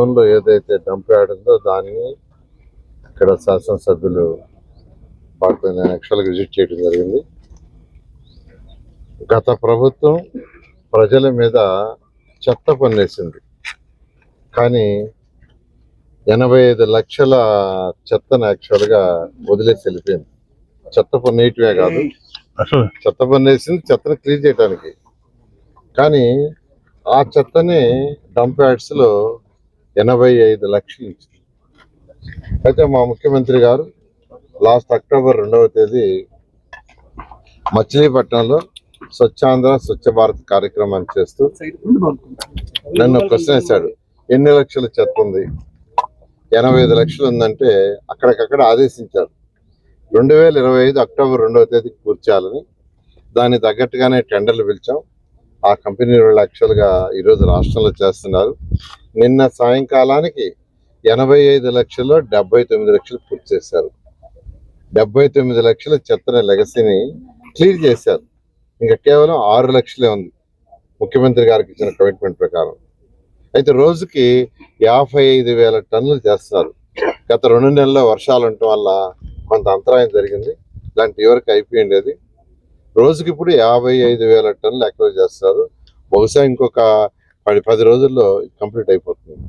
జోన్లో ఏదైతే dump yard ఉందో దాన్ని ఇక్కడ శాసనసభ్యులు వాటిని నేను యాక్చువల్గా విజిట్ చేయడం జరిగింది. గత ప్రభుత్వం ప్రజల మీద చెత్త పన్నేసింది, కానీ 85 లక్షల చెత్తను యాక్చువల్గా వదిలేసి వెళ్ళిపోయింది. చెత్త పన్నేయటమే కాదు, చెత్త పన్నేసింది చెత్తను క్లీన్ చేయడానికి. కానీ ఆ చెత్తని డంప్ యార్డ్స్లో 85 లక్షలు ఇచ్చింది. అయితే మా ముఖ్యమంత్రి గారు లాస్ట్ అక్టోబర్ 2వ తేదీ మచిలీపట్నంలో స్వచ్ఛాంధ్ర స్వచ్ఛ భారత్ కార్యక్రమాన్ని చేస్తూ నన్ను క్వశ్చన్ వేశాడు, ఎన్ని లక్షల చెత్త ఉంది? 85 లక్షలు ఉందంటే అక్కడికక్కడ ఆదేశించారు 2025 అక్టోబర్ 2వ తేదీకి పూర్తి చేయాలని. దానికి తగ్గట్టుగానే టెండర్లు పిలిచాం. ఆ కంపెనీ వాళ్ళు యాక్చువల్గా ఈరోజు రాష్ట్రంలో చేస్తున్నారు. నిన్న సాయంకాలానికి 85 లక్షల్లో 79 లక్షలు పూర్తి చేశారు. 79 లక్షల చెత్తని లెగసీని క్లియర్ చేశారు. ఇంకా కేవలం 6 లక్షలే ఉంది ముఖ్యమంత్రి గారికి ఇచ్చిన కమిట్మెంట్ ప్రకారం. అయితే రోజుకి 55,000 టన్నులు చేస్తున్నారు. గత 2 నెలల్లో వర్షాలు ఉండటం వల్ల కొంత అంతరాయం జరిగింది. ఇలాంటి ఎవరికి అయిపోయింది అది. రోజుకి ఇప్పుడు 55,000 టన్నులు ఎక్కువ చేస్తారు. బహుశా ఇంకొక 10 రోజుల్లో కంప్లీట్ అయిపోతుంది.